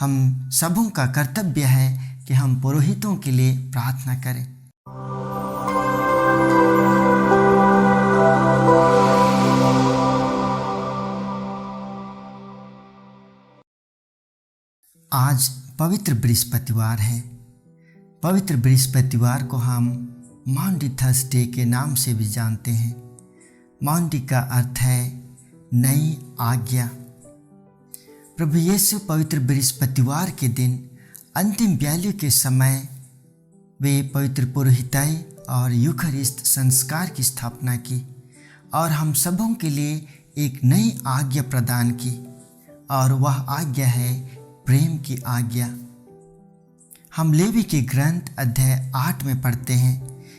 हम सबों का कर्तव्य है कि हम पुरोहितों के लिए प्रार्थना करें। आज पवित्र बृहस्पतिवार है। पवित्र बृहस्पतिवार को हम मॉन्टी थर्सडे के नाम से भी जानते हैं। मॉन्टी का अर्थ है नई आज्ञा। प्रभु यीशु पवित्र बृहस्पतिवार के दिन अंतिम बलि के समय वे पवित्र पुरोहिताई और यूखरिस्ट संस्कार की स्थापना की और हम सबों के लिए एक नई आज्ञा प्रदान की, और वह आज्ञा है प्रेम की आज्ञा। हम लेवी के ग्रंथ अध्याय 8 में पढ़ते हैं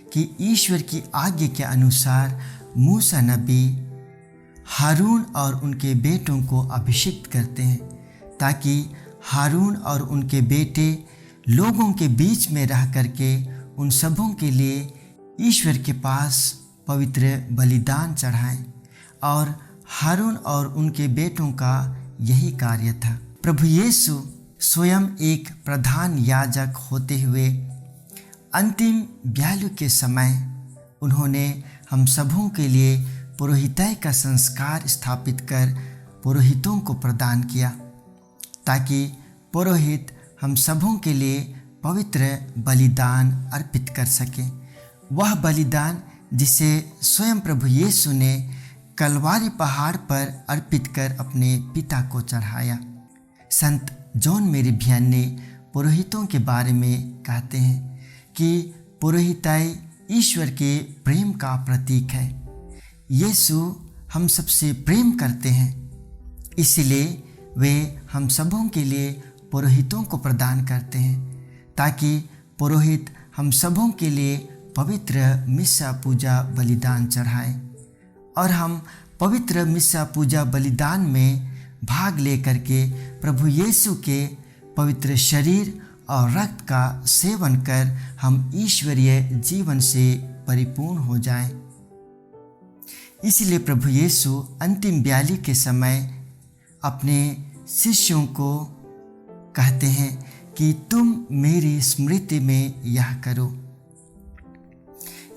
कि ईश्वर की आज्ञा के अनुसार मूसा नबी हारून और उनके बेटों को अभिषिक्त करते हैं, ताकि हारून और उनके बेटे लोगों के बीच में रह करके उन सबों के लिए ईश्वर के पास पवित्र बलिदान चढ़ाएं। और हारून और उनके बेटों का यही कार्य था। प्रभु यीशु स्वयं एक प्रधान याजक होते हुए अंतिम बलि के समय उन्होंने हम सबों के लिए पुरोहिताई का संस्कार स्थापित कर पुरोहितों को प्रदान किया, ताकि पुरोहित हम सबों के लिए पवित्र बलिदान अर्पित कर सके। वह बलिदान जिसे स्वयं प्रभु यीशु ने कलवारी पहाड़ पर अर्पित कर अपने पिता को चढ़ाया। संत जॉन मेरीभियन ने पुरोहितों के बारे में कहते हैं कि पुरोहिताई ईश्वर के प्रेम का प्रतीक है। यीशु हम सबसे प्रेम करते हैं, इसलिए वे हम सबों के लिए पुरोहितों को प्रदान करते हैं, ताकि पुरोहित हम सबों के लिए पवित्र मिस्सा पूजा बलिदान चढ़ाएं और हम पवित्र मिस्सा पूजा बलिदान में भाग लेकर के प्रभु यीशु के पवित्र शरीर और रक्त का सेवन कर हम ईश्वरीय जीवन से परिपूर्ण हो जाएं। इसलिए प्रभु यीशु अंतिम बलि के समय अपने शिष्यों को कहते हैं कि तुम मेरी स्मृति में यह करो।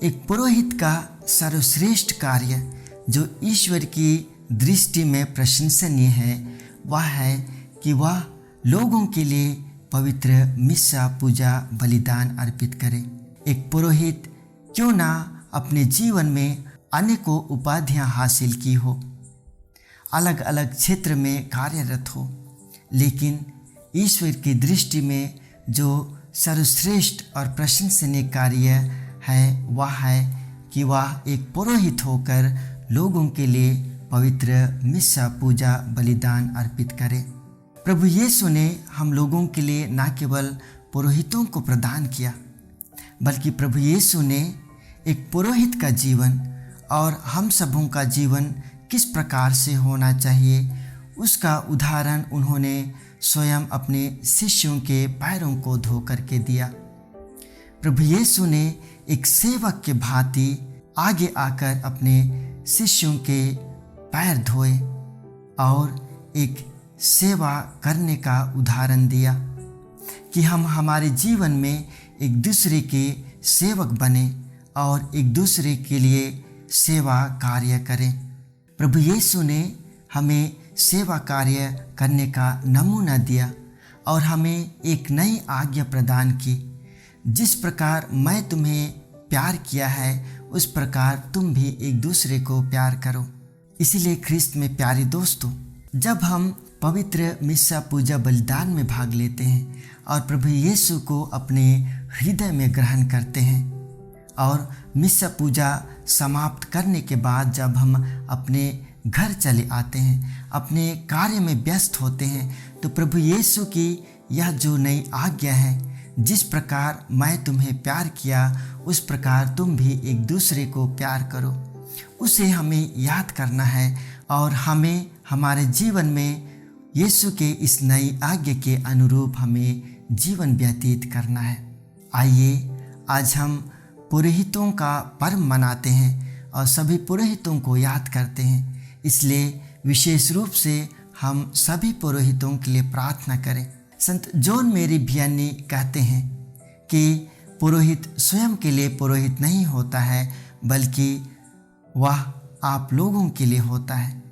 एक पुरोहित का सर्वश्रेष्ठ कार्य जो ईश्वर की दृष्टि में प्रशंसनीय है, वह है कि वह लोगों के लिए पवित्र मिस्सा पूजा बलिदान अर्पित करे। एक पुरोहित क्यों ना अपने जीवन में अनेकों उपाधियां हासिल की हो, अलग अलग क्षेत्र में कार्यरत हो, लेकिन ईश्वर की दृष्टि में जो सर्वश्रेष्ठ और प्रशंसनीय कार्य है, वह है कि वह एक पुरोहित होकर लोगों के लिए पवित्र मिस्सा पूजा बलिदान अर्पित करे। प्रभु यीशु ने हम लोगों के लिए न केवल पुरोहितों को प्रदान किया, बल्कि प्रभु यीशु ने एक पुरोहित का जीवन और हम सबों का जीवन किस प्रकार से होना चाहिए, उसका उदाहरण उन्होंने स्वयं अपने शिष्यों के पैरों को धो करके दिया। प्रभु यीशु ने एक सेवक के भांति आगे आकर अपने शिष्यों के पैर धोए और एक सेवा करने का उदाहरण दिया कि हम हमारे जीवन में एक दूसरे के सेवक बने और एक दूसरे के लिए सेवा कार्य करें। प्रभु यीशु ने हमें सेवा कार्य करने का नमूना दिया और हमें एक नई आज्ञा प्रदान की। जिस प्रकार मैं तुम्हें प्यार किया है, उस प्रकार तुम भी एक दूसरे को प्यार करो। इसीलिए ख्रिस्त में प्यारे दोस्तों, जब हम पवित्र मिस्सा पूजा बलिदान में भाग लेते हैं और प्रभु यीशु को अपने हृदय में ग्रहण करते हैं और मिस्सा पूजा समाप्त करने के बाद जब हम अपने घर चले आते हैं, अपने कार्य में व्यस्त होते हैं, तो प्रभु यीशु की यह जो नई आज्ञा है, जिस प्रकार मैं तुम्हें प्यार किया उस प्रकार तुम भी एक दूसरे को प्यार करो, उसे हमें याद करना है और हमें हमारे जीवन में यीशु के इस नई आज्ञा के अनुरूप हमें जीवन व्यतीत करना है। आइए आज हम पुरोहितों का पर्व मनाते हैं और सभी पुरोहितों को याद करते हैं, इसलिए विशेष रूप से हम सभी पुरोहितों के लिए प्रार्थना करें संत जॉन मेरी भियानी कहते हैं कि पुरोहित स्वयं के लिए पुरोहित नहीं होता है, बल्कि वह आप लोगों के लिए होता है।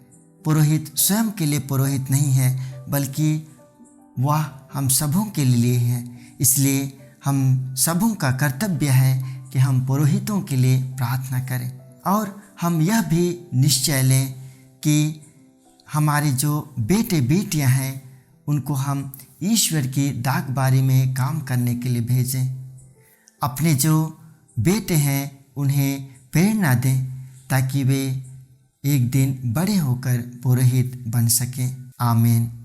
पुरोहित स्वयं के लिए पुरोहित नहीं है, बल्कि वह हम सबों के लिए है। इसलिए हम सबों का कर्तव्य है कि हम पुरोहितों के लिए प्रार्थना करें और हम यह भी निश्चय लें कि हमारे जो बेटे बेटियां हैं उनको हम ईश्वर की दागबारी में काम करने के लिए भेजें। अपने जो बेटे हैं उन्हें प्रेरणा दें ताकि वे एक दिन बड़े होकर पुरोहित बन सकें। आमीन।